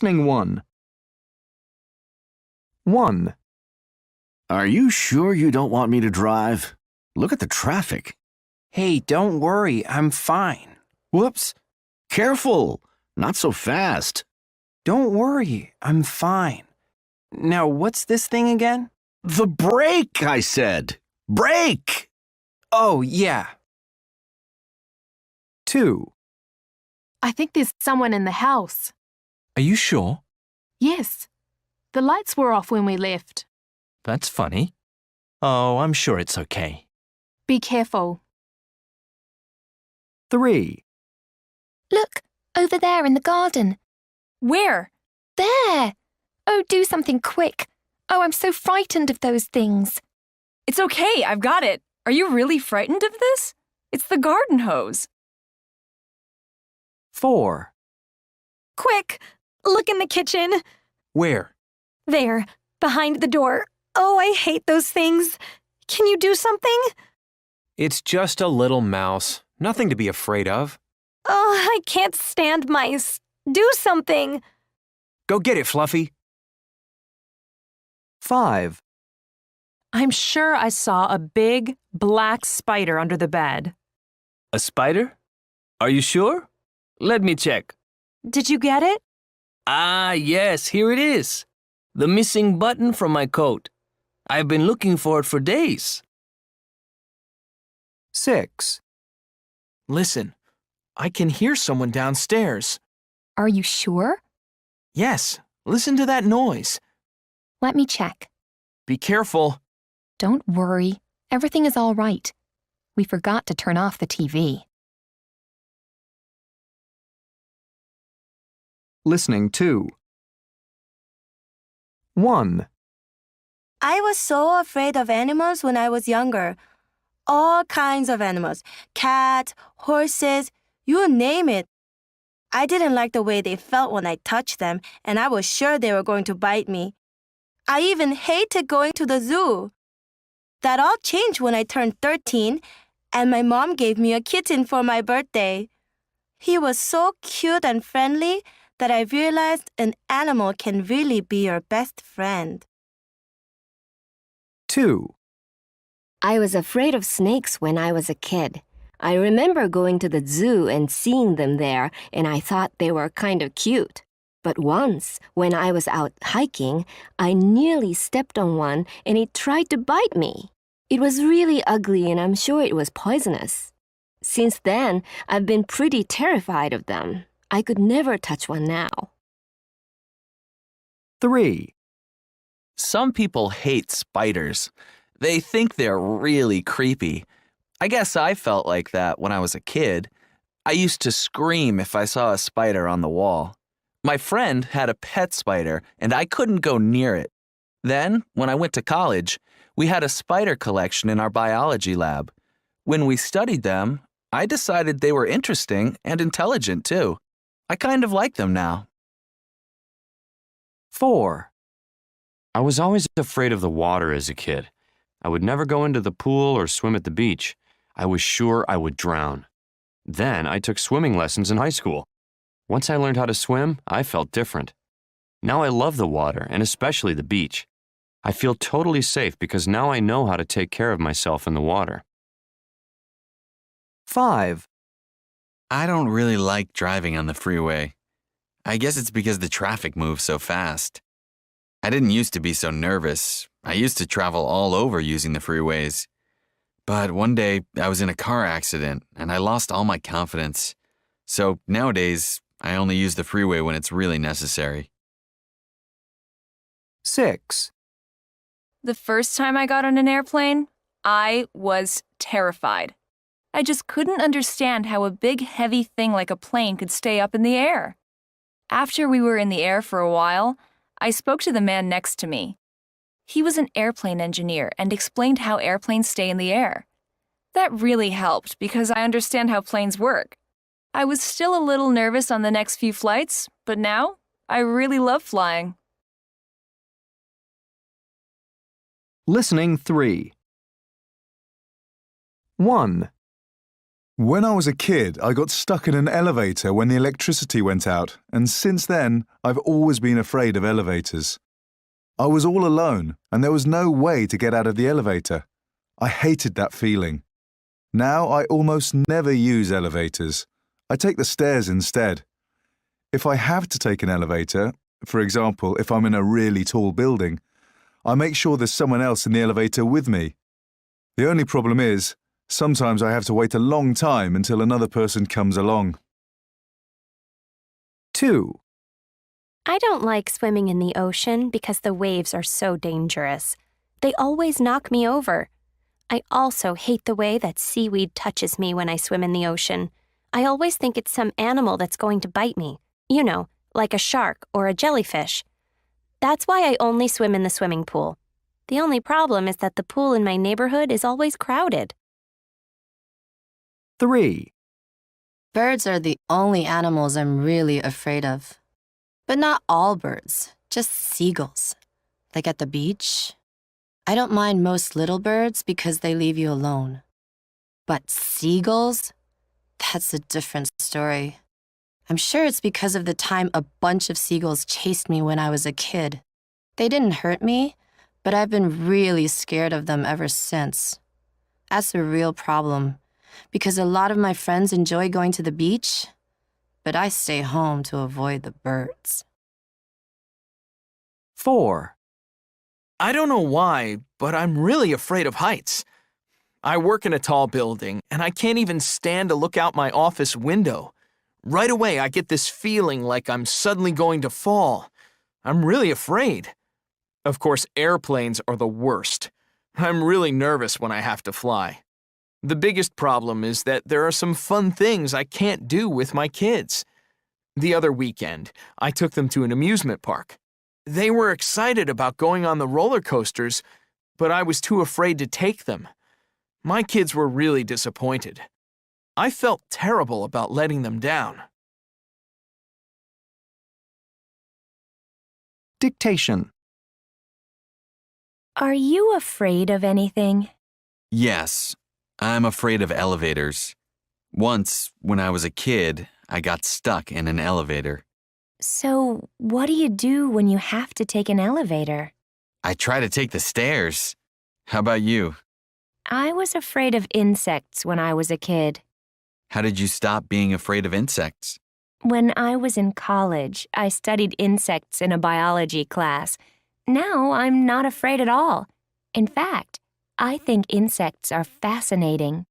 Listening 1. 1, Are you sure you don't want me to drive? Look at the traffic. Hey, don't worry, I'm fine. Whoops. Careful. Not so fast. Don't worry, I'm fine. Now, what's this thing again? The brake, I said. Brake! Oh, yeah. 2, I think there's someone in the house. Are you sure? Yes. The lights were off when we left. That's funny. Oh, I'm sure it's okay. Be careful. 3, Look, over there in the garden. Where? There! Oh, do something quick. Oh, I'm so frightened of those things. It's okay, I've got it. Are you really frightened of this? It's the garden hose. 4, Quick! Look in the kitchen. Where? There, behind the door. Oh, I hate those things. Can you do something? It's just a little mouse. Nothing to be afraid of. Oh, I can't stand mice. Do something. Go get it, Fluffy. 5, I'm sure I saw a big, black spider under the bed. A spider? Are you sure? Let me check. Did you get it? Ah, yes, here it is. The missing button from my coat. I've been looking for it for days. 6, Listen, I can hear someone downstairs. Are you sure? Yes, listen to that noise. Let me check. Be careful. Don't worry. Everything is all right. We forgot to turn off the TV. Listening 2. 1, I was so afraid of animals when I was younger. All kinds of animals. Cats, horses, you name it. I didn't like the way they felt when I touched them, and I was sure they were going to bite me. I even hated going to the zoo. That all changed when I turned 13, and my mom gave me a kitten for my birthday. He was so cute and friendly that I realized an animal can really be your best friend. 2, I was afraid of snakes when I was a kid. I remember going to the zoo and seeing them there, and I thought they were kind of cute. But once, when I was out hiking, I nearly stepped on one and it tried to bite me. It was really ugly and I'm sure it was poisonous. Since then, I've been pretty terrified of them. I could never touch one now. 3, Some people hate spiders. They think they're really creepy. I guess I felt like that when I was a kid. I used to scream if I saw a spider on the wall. My friend had a pet spider, and I couldn't go near it. Then, when I went to college, we had a spider collection in our biology lab. When we studied them, I decided they were interesting and intelligent, too. I kind of like them now. 4, I was always afraid of the water as a kid. I would never go into the pool or swim at the beach. I was sure I would drown. Then I took swimming lessons in high school. Once I learned how to swim, I felt different. Now I love the water, and especially the beach. I feel totally safe because now I know how to take care of myself in the water. 5, I don't really like driving on the freeway. I guess it's because the traffic moves so fast. I didn't used to be so nervous. I used to travel all over using the freeways. But one day, I was in a car accident, and I lost all my confidence. So nowadays, I only use the freeway when it's really necessary. 6, The first time I got on an airplane, I was terrified. I just couldn't understand how a big, heavy thing like a plane could stay up in the air. After we were in the air for a while, I spoke to the man next to me. He was an airplane engineer and explained how airplanes stay in the air. That really helped because I understand how planes work. I was still a little nervous on the next few flights, but now I really love flying. Listening 3. 1, When I was a kid, I got stuck in an elevator when the electricity went out, and since then, I've always been afraid of elevators. I was all alone, and there was no way to get out of the elevator. I hated that feeling. Now I almost never use elevators. I take the stairs instead. If I have to take an elevator, for example, if I'm in a really tall building, I make sure there's someone else in the elevator with me. The only problem is, sometimes I have to wait a long time until another person comes along. 2. I don't like swimming in the ocean because the waves are so dangerous. They always knock me over. I also hate the way that seaweed touches me when I swim in the ocean. I always think it's some animal that's going to bite me. You know, like a shark or a jellyfish. That's why I only swim in the swimming pool. The only problem is that the pool in my neighborhood is always crowded. 3. Birds are the only animals I'm really afraid of. But not all birds, just seagulls. Like at the beach. I don't mind most little birds because they leave you alone. But seagulls? That's a different story. I'm sure it's because of the time a bunch of seagulls chased me when I was a kid. They didn't hurt me, but I've been really scared of them ever since. That's a real problem, because a lot of my friends enjoy going to the beach, but I stay home to avoid the birds. 4. I don't know why, but I'm really afraid of heights. I work in a tall building, and I can't even stand to look out my office window. Right away, I get this feeling like I'm suddenly going to fall. I'm really afraid. Of course, airplanes are the worst. I'm really nervous when I have to fly. The biggest problem is that there are some fun things I can't do with my kids. The other weekend, I took them to an amusement park. They were excited about going on the roller coasters, but I was too afraid to take them. My kids were really disappointed. I felt terrible about letting them down. Dictation. Are you afraid of anything? Yes, I'm afraid of elevators. Once, when I was a kid, I got stuck in an elevator. So, what do you do when you have to take an elevator? I try to take the stairs. How about you? I was afraid of insects when I was a kid. How did you stop being afraid of insects? When I was in college, I studied insects in a biology class. Now I'm not afraid at all. In fact, I think insects are fascinating.